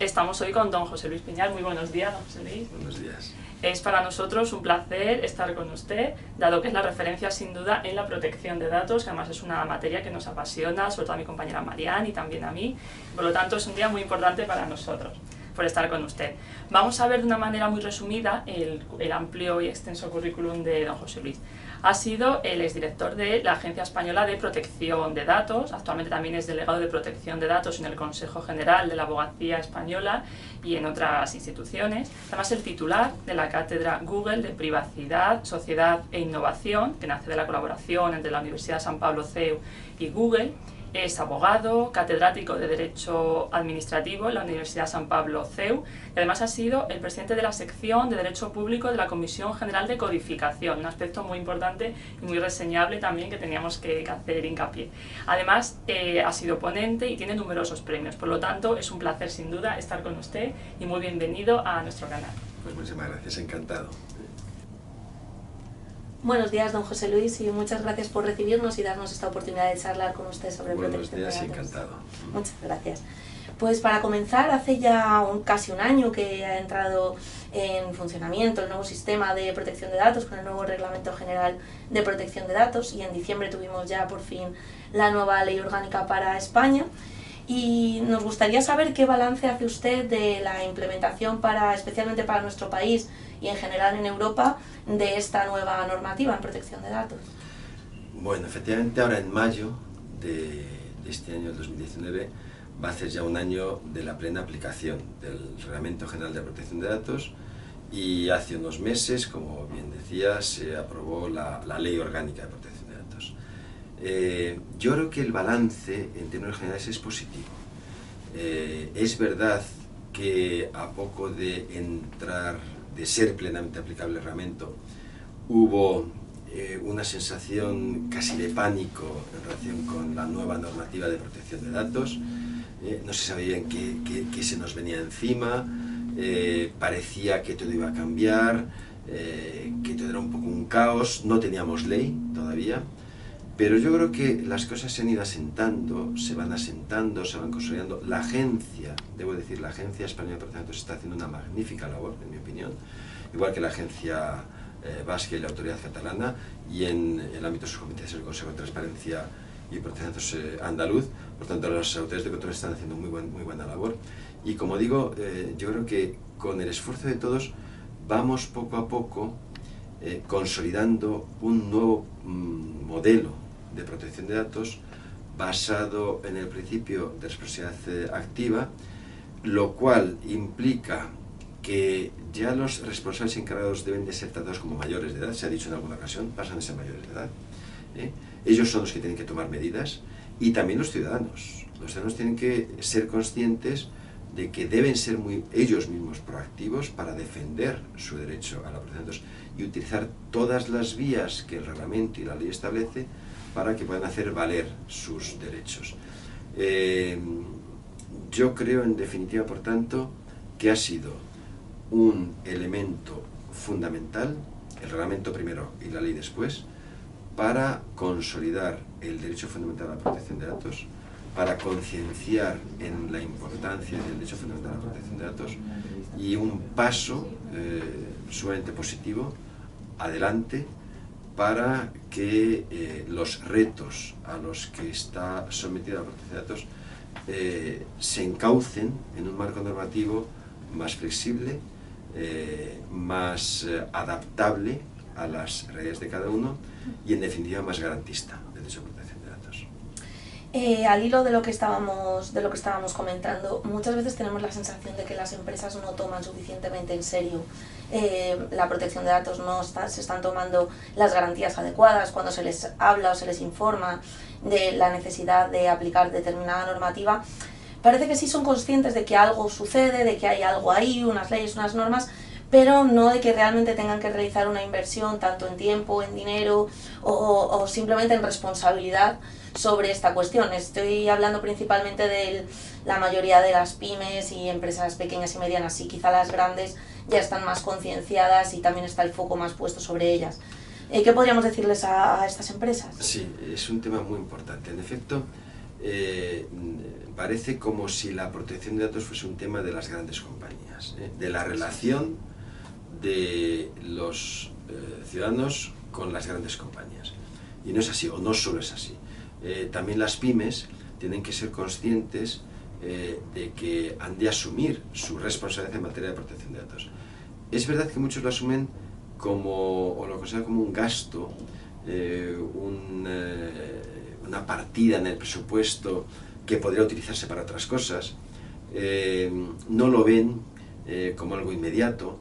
estamos hoy con don José Luis Piñar. Muy buenos días, don José Luis. Buenos días. Es para nosotros un placer estar con usted, dado que es la referencia sin duda en la protección de datos, que además es una materia que nos apasiona, sobre todo a mi compañera Marian y también a mí. Por lo tanto, es un día muy importante para nosotros, por estar con usted. Vamos a ver de una manera muy resumida el amplio y extenso currículum de don José Luis. Ha sido el exdirector de la Agencia Española de Protección de Datos, actualmente también es delegado de Protección de Datos en el Consejo General de la Abogacía Española y en otras instituciones. Además, el titular de la cátedra Google de Privacidad, Sociedad e Innovación, que nace de la colaboración entre la Universidad San Pablo CEU y Google. Es abogado, catedrático de Derecho Administrativo en la Universidad San Pablo CEU y además ha sido el presidente de la sección de Derecho Público de la Comisión General de Codificación, un aspecto muy importante y muy reseñable también que teníamos que hacer hincapié. Además, ha sido ponente y tiene numerosos premios, por lo tanto es un placer sin duda estar con usted y muy bienvenido a nuestro canal. Pues muchísimas gracias, encantado. Buenos días, don José Luis, y muchas gracias por recibirnos y darnos esta oportunidad de charlar con usted sobre protección de datos. Buenos días, encantado. Muchas gracias. Pues para comenzar, hace ya casi un año que ha entrado en funcionamiento el nuevo sistema de protección de datos con el nuevo Reglamento General de Protección de Datos, y en diciembre tuvimos ya por fin la nueva Ley Orgánica para España. Y nos gustaría saber qué balance hace usted de la implementación, especialmente para nuestro país y en general en Europa, de esta nueva normativa en protección de datos. Bueno, efectivamente ahora en mayo de este año, el 2019, va a ser ya un año de la plena aplicación del Reglamento General de Protección de Datos, y hace unos meses, como bien decía, se aprobó la Ley Orgánica de Protección de Datos. Yo creo que el balance en términos generales es positivo. Es verdad que a poco de ser plenamente aplicable el reglamento, hubo una sensación casi de pánico en relación con la nueva normativa de protección de datos. No se sabía bien qué se nos venía encima, parecía que todo iba a cambiar, que todo era un poco un caos, no teníamos ley todavía. Pero yo creo que las cosas se han ido asentando, se van consolidando. La agencia, debo decir, la Agencia Española de Protección de Datos está haciendo una magnífica labor, en mi opinión, igual que la Agencia Vasca y la Autoridad Catalana, y en el ámbito de sus competencias el Consejo de Transparencia y Protección de Datos andaluz. Por tanto, las autoridades de control están haciendo muy buena labor. Y como digo, yo creo que con el esfuerzo de todos vamos poco a poco consolidando un nuevo modelo de protección de datos basado en el principio de responsabilidad activa, lo cual implica que ya los responsables encargados deben de ser tratados como mayores de edad. Se ha dicho en alguna ocasión, pasan de ser mayores de edad. Ellos son los que tienen que tomar medidas, y también los ciudadanos. Los ciudadanos tienen que ser conscientes de que deben ser ellos mismos proactivos para defender su derecho a la protección de datos y utilizar todas las vías que el reglamento y la ley establece para que puedan hacer valer sus derechos. Yo creo, en definitiva, por tanto, que ha sido un elemento fundamental, el reglamento primero y la ley después, para consolidar el derecho fundamental a la protección de datos, para concienciar en la importancia del derecho fundamental a la protección de datos, y un paso sumamente positivo adelante para que los retos a los que está sometida la protección de datos se encaucen en un marco normativo más flexible, más adaptable a las realidades de cada uno, y en definitiva más garantista del derecho a protección de datos. Al hilo de lo que estábamos comentando, muchas veces tenemos la sensación de que las empresas no toman suficientemente en serio la protección de datos, se están tomando las garantías adecuadas cuando se les habla o se les informa de la necesidad de aplicar determinada normativa. Parece que sí son conscientes de que algo sucede, de que hay algo ahí, unas leyes, unas normas, pero no de que realmente tengan que realizar una inversión tanto en tiempo, en dinero o simplemente en responsabilidad sobre esta cuestión. Estoy hablando principalmente de la mayoría de las pymes y empresas pequeñas y medianas, y quizá las grandes ya están más concienciadas y también está el foco más puesto sobre ellas. ¿Qué podríamos decirles a estas empresas? Sí, es un tema muy importante. En efecto, parece como si la protección de datos fuese un tema de las grandes compañías, de la relación de los ciudadanos con las grandes compañías. Y no es así, o no solo es así. También las pymes tienen que ser conscientes de que han de asumir su responsabilidad en materia de protección de datos. Es verdad que muchos lo asumen como, o lo consideran como un gasto, una partida en el presupuesto que podría utilizarse para otras cosas, no lo ven como algo inmediato,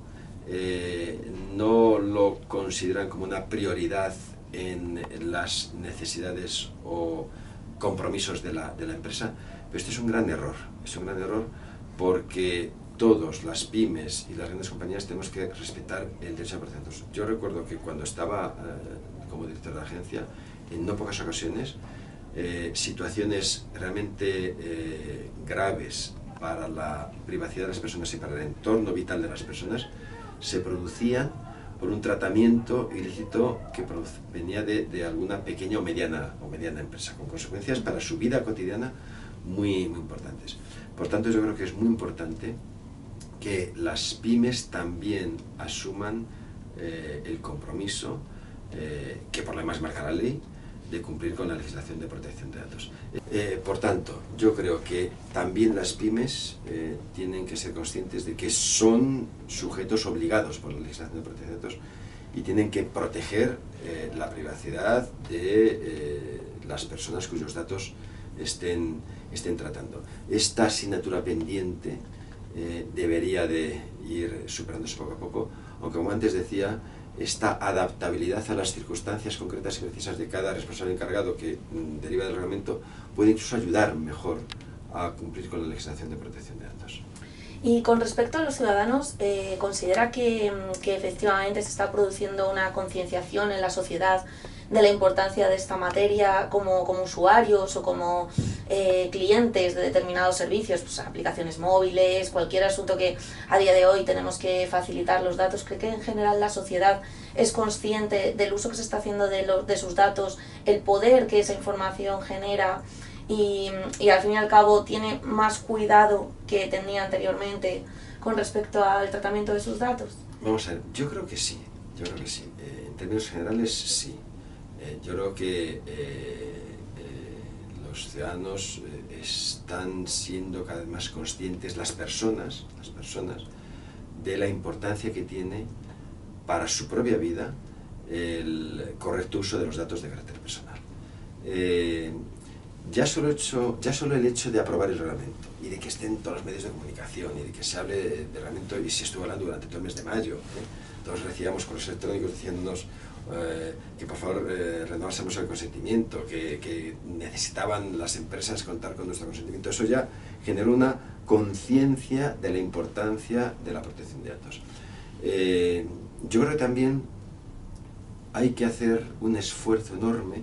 no lo consideran como una prioridad en las necesidades o compromisos de la empresa, pero esto es un gran error porque todos, las pymes y las grandes compañías, tenemos que respetar el derecho a la protección de datos. Yo recuerdo que cuando estaba como director de la agencia, en no pocas ocasiones, situaciones realmente graves para la privacidad de las personas y para el entorno vital de las personas se producían por un tratamiento ilícito que venía de alguna pequeña o mediana empresa, con consecuencias para su vida cotidiana muy importantes. Por tanto, yo creo que es muy importante que las pymes también asuman el compromiso, que por lo demás marca la ley, de cumplir con la legislación de protección de datos. Por tanto, yo creo que también las pymes tienen que ser conscientes de que son sujetos obligados por la legislación de protección de datos y tienen que proteger la privacidad de las personas cuyos datos estén tratando. Esta asignatura pendiente debería de ir superándose poco a poco, aunque como antes decía, esta adaptabilidad a las circunstancias concretas y precisas de cada responsable encargado que deriva del reglamento puede incluso ayudar mejor a cumplir con la legislación de protección de datos. Y con respecto a los ciudadanos, ¿considera que efectivamente se está produciendo una concienciación en la sociedad de la importancia de esta materia como usuarios o como clientes de determinados servicios, pues aplicaciones móviles, cualquier asunto que a día de hoy tenemos que facilitar los datos? ¿Cree que en general la sociedad es consciente del uso que se está haciendo de sus datos, el poder que esa información genera y al fin y al cabo tiene más cuidado que tenía anteriormente con respecto al tratamiento de sus datos? Vamos a ver, yo creo que sí. En términos generales, sí. Yo creo que los ciudadanos están siendo cada vez más conscientes, las personas, de la importancia que tiene para su propia vida el correcto uso de los datos de carácter personal. Ya solo el hecho de aprobar el reglamento y de que estén todos los medios de comunicación y de que se hable del reglamento, y se estuvo hablando durante todo el mes de mayo, todos recibíamos correos electrónicos diciéndonos que por favor renovásemos el consentimiento, que necesitaban las empresas contar con nuestro consentimiento. Eso ya generó una conciencia de la importancia de la protección de datos. Yo creo que también hay que hacer un esfuerzo enorme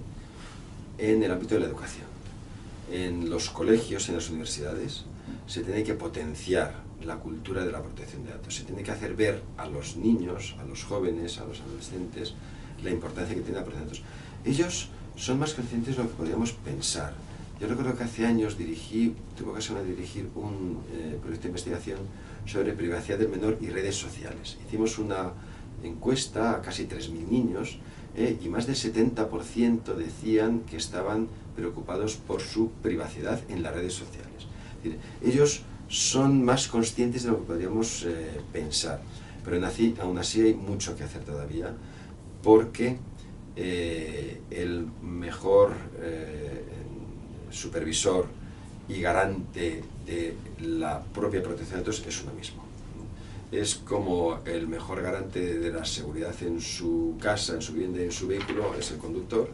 en el ámbito de la educación. En los colegios, en las universidades, se tiene que potenciar la cultura de la protección de datos. Se tiene que hacer ver a los niños, a los jóvenes, a los adolescentes, la importancia que tiene la protección de datos. Ellos son más conscientes de lo que podríamos pensar. Yo recuerdo que hace años tuve ocasión de dirigir un proyecto de investigación sobre privacidad del menor y redes sociales. Hicimos una encuesta a casi 3.000 niños y más del 70% decían que estaban preocupados por su privacidad en las redes sociales. Es decir, ellos son más conscientes de lo que podríamos pensar, pero aún así hay mucho que hacer todavía, porque el mejor supervisor y garante de la propia protección de datos es uno mismo. Es como el mejor garante de la seguridad en su casa, en su vivienda y en su vehículo es el conductor,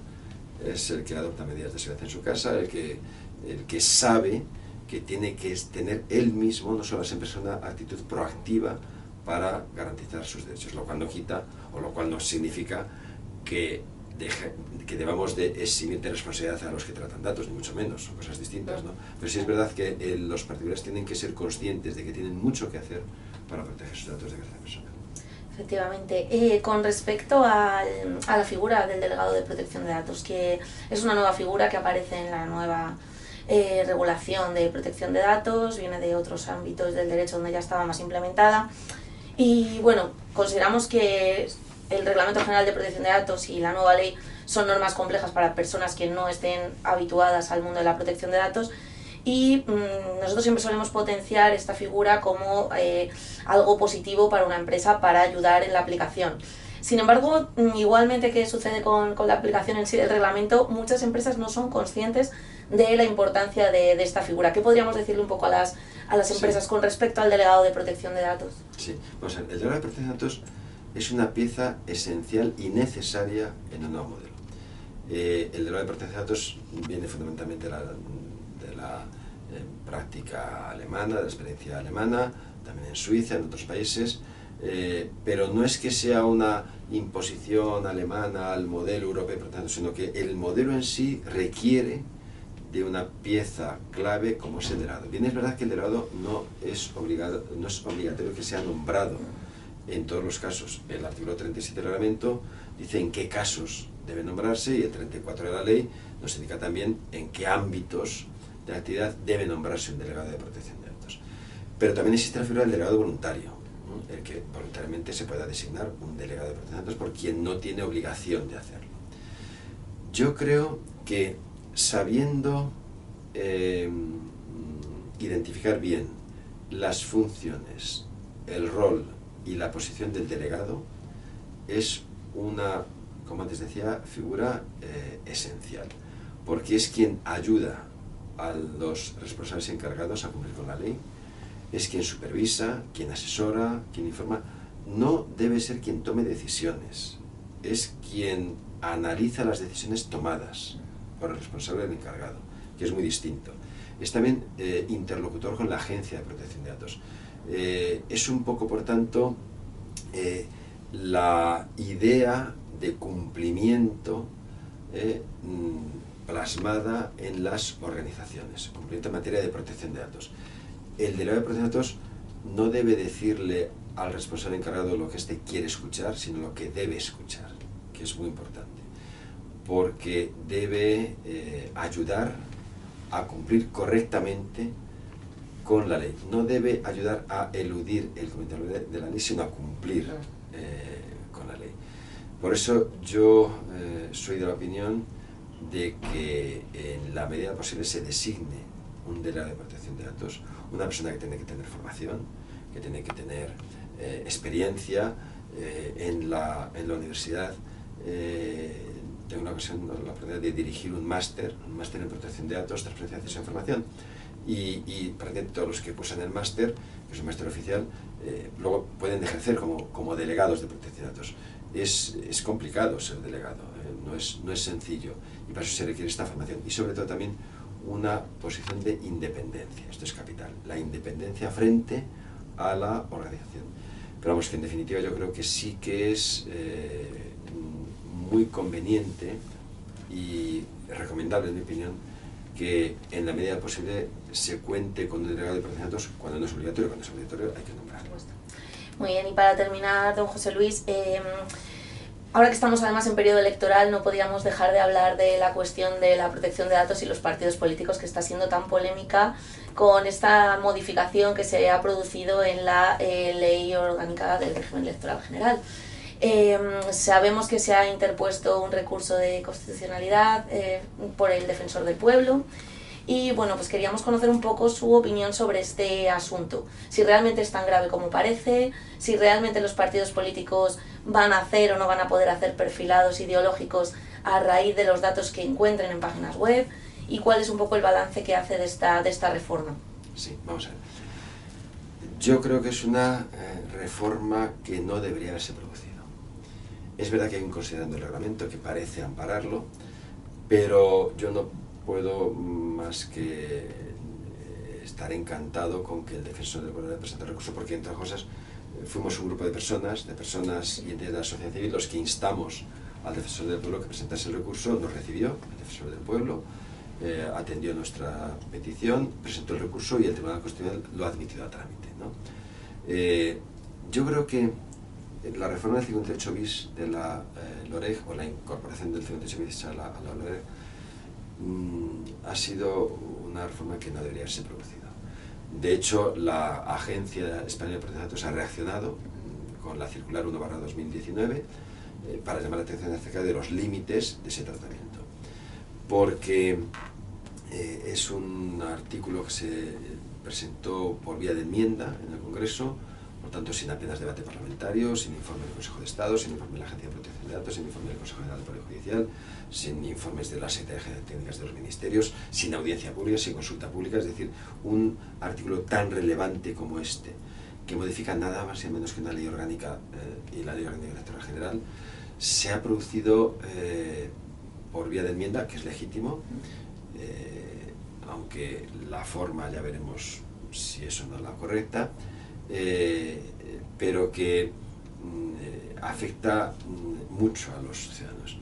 es el que adopta medidas de seguridad en su casa, el que sabe que tiene que tener él mismo, no solo siempre, una actitud proactiva para garantizar sus derechos, lo cual no quita o lo cual no significa que debamos de eximir de responsabilidad a los que tratan datos, ni mucho menos, son cosas distintas, ¿no? Pero sí es verdad que los particulares tienen que ser conscientes de que tienen mucho que hacer para proteger sus datos de carácter personal. Efectivamente. Con respecto a la figura del delegado de protección de datos, que es una nueva figura que aparece en la nueva regulación de protección de datos, viene de otros ámbitos del derecho donde ya estaba más implementada. Y bueno, consideramos que el Reglamento General de Protección de Datos y la nueva ley son normas complejas para personas que no estén habituadas al mundo de la protección de datos, y nosotros siempre solemos potenciar esta figura como algo positivo para una empresa para ayudar en la aplicación. Sin embargo, igualmente que sucede con la aplicación en sí del reglamento, muchas empresas no son conscientes de la importancia de esta figura. ¿Qué podríamos decirle un poco a las empresas con respecto al delegado de protección de datos? Sí, vamos a ver, el delegado de protección de datos es una pieza esencial y necesaria en un nuevo modelo. El delegado de protección de datos viene fundamentalmente de la práctica alemana, de la experiencia alemana, también en Suiza, en otros países, pero no es que sea una imposición alemana al modelo europeo, sino que el modelo en sí requiere de una pieza clave como es el delegado. Bien, es verdad que el delegado no es obligatorio que sea nombrado en todos los casos. El artículo 37 del reglamento dice en qué casos debe nombrarse, y el 34 de la ley nos indica también en qué ámbitos de la actividad debe nombrarse un delegado de protección de datos. Pero también existe la figura del delegado voluntario, ¿no? El que voluntariamente se pueda designar un delegado de protección de datos por quien no tiene obligación de hacerlo. Yo creo que sabiendo identificar bien las funciones, el rol y la posición del delegado es una, como antes decía, figura esencial, porque es quien ayuda a los responsables encargados a cumplir con la ley, es quien supervisa, quien asesora, quien informa. No debe ser quien tome decisiones, es quien analiza las decisiones tomadas por el responsable del encargado, que es muy distinto. Es también interlocutor con la Agencia de Protección de Datos. Es un poco, por tanto, la idea de cumplimiento plasmada en las organizaciones, cumplimiento en materia de protección de datos. El delegado de protección de datos no debe decirle al responsable encargado lo que éste quiere escuchar, sino lo que debe escuchar, que es muy importante, porque debe ayudar a cumplir correctamente con la ley. No debe ayudar a eludir el comentario de la ley, sino a cumplir con la ley. Por eso yo soy de la opinión de que en la medida posible se designe un delegado de protección de datos, una persona que tiene que tener formación, que tiene que tener experiencia en la universidad. Tengo una ocasión, la oportunidad de dirigir un máster en protección de datos, transferencia de acceso a información, y prácticamente todos los que cursan el máster, que es un máster oficial, luego pueden ejercer como delegados de protección de datos. Es complicado ser delegado, no es sencillo, y para eso se requiere esta formación, y sobre todo también una posición de independencia. Esto es capital, la independencia frente a la organización. Pero vamos, que en definitiva yo creo que sí que es muy conveniente y recomendable, en mi opinión, que en la medida posible se cuente con un delegado de protección de datos cuando no es obligatorio. Cuando es obligatorio hay que nombrarlo. Muy bien, y para terminar, don José Luis, ahora que estamos además en periodo electoral, no podíamos dejar de hablar de la cuestión de la protección de datos y los partidos políticos, que está siendo tan polémica con esta modificación que se ha producido en la Ley Orgánica del Régimen Electoral General. Sabemos que se ha interpuesto un recurso de constitucionalidad por el Defensor del Pueblo, y bueno, pues queríamos conocer un poco su opinión sobre este asunto, si realmente es tan grave como parece, si realmente los partidos políticos van a hacer o no van a poder hacer perfilados ideológicos a raíz de los datos que encuentren en páginas web, y cuál es un poco el balance que hace de esta reforma. Sí, vamos a ver. Yo creo que es una reforma que no debería haberse producido. Es verdad que hay un considerando el reglamento que parece ampararlo, pero yo no puedo más que estar encantado con que el Defensor del Pueblo presente el recurso, porque entre otras cosas fuimos un grupo de personas y entidades de la sociedad civil los que instamos al Defensor del Pueblo que presentase el recurso. Nos recibió el Defensor del Pueblo, atendió nuestra petición, presentó el recurso y el Tribunal Constitucional lo ha admitido a trámite, ¿no? Yo creo que la reforma del 58 bis de la LOREG, o la incorporación del 58 bis a la LOREG, ha sido una reforma que no debería haberse producido. De hecho, la Agencia Española de Protección de Datos ha reaccionado con la circular 1/2019 para llamar la atención acerca de los límites de ese tratamiento. Porque es un artículo que se presentó por vía de enmienda en el Congreso, por tanto sin apenas debate parlamentario, sin informe del Consejo de Estado, sin informe de la Agencia de Protección de Datos, sin informe del Consejo General del Poder Judicial, sin informes de las secretarías técnicas de los ministerios, sin audiencia pública, sin consulta pública. Es decir, un artículo tan relevante como este, que modifica nada más y menos que una ley orgánica y la ley orgánica electoral general, se ha producido por vía de enmienda, que es legítimo, aunque la forma ya veremos si eso no es la correcta, pero que afecta mucho a los ciudadanos.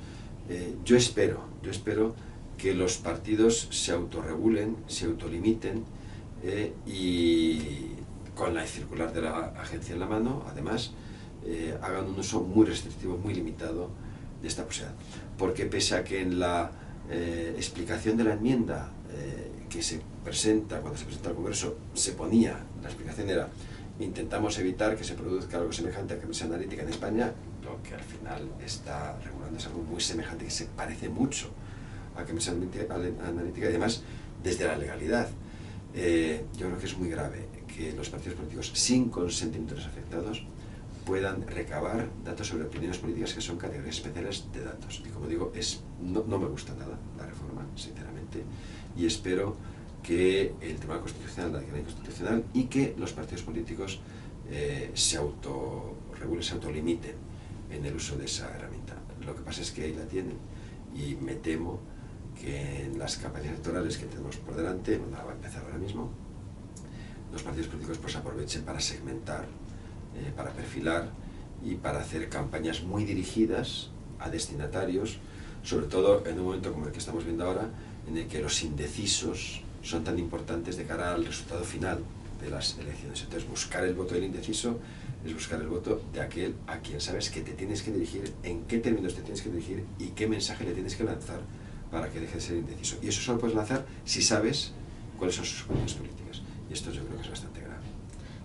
Yo espero que los partidos se autorregulen, se autolimiten y con la circular de la agencia en la mano, además, hagan un uso muy restrictivo, muy limitado de esta posibilidad. Porque pese a que en la explicación de la enmienda que se presenta, cuando se presenta al Congreso, se ponía, la explicación era: intentamos evitar que se produzca algo semejante a Cambridge Analytica en España. Lo que al final está regulando es algo muy semejante, que se parece mucho a Cambridge Analytica, y además desde la legalidad. Yo creo que es muy grave que los partidos políticos, sin consentimiento de los afectados, puedan recabar datos sobre opiniones políticas, que son categorías especiales de datos. Y como digo, no me gusta nada la reforma, sinceramente, y espero que el Tribunal Constitucional la declare inconstitucional y que los partidos políticos se autorregulen, se autolimiten en el uso de esa herramienta. Lo que pasa es que ahí la tienen, y me temo que en las campañas electorales que tenemos por delante, una va a empezar ahora mismo, los partidos políticos pues aprovechen para segmentar, para perfilar y para hacer campañas muy dirigidas a destinatarios, sobre todo en un momento como el que estamos viendo ahora, en el que los indecisos son tan importantes de cara al resultado final de las elecciones. Entonces, buscar el voto del indeciso es buscar el voto de aquel a quien sabes que te tienes que dirigir, en qué términos te tienes que dirigir y qué mensaje le tienes que lanzar para que deje de ser indeciso. Y eso solo puedes lanzar si sabes cuáles son sus opiniones políticas. Y esto yo creo que es bastante grave.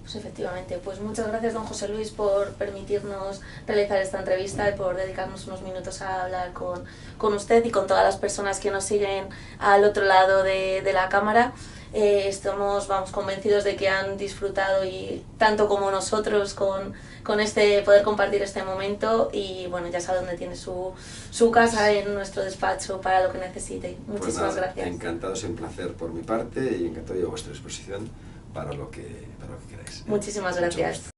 Pues efectivamente, pues muchas gracias, don José Luis, por permitirnos realizar esta entrevista y por dedicarnos unos minutos a hablar con usted y con todas las personas que nos siguen al otro lado de la cámara. Estamos convencidos de que han disfrutado, y tanto como nosotros, con poder compartir este momento, y bueno, ya sabe dónde tiene su casa, en nuestro despacho, para lo que necesite. Muchísimas gracias. Encantado, es un placer por mi parte, y encantado de vuestra disposición para lo que queráis. Muchísimas gracias.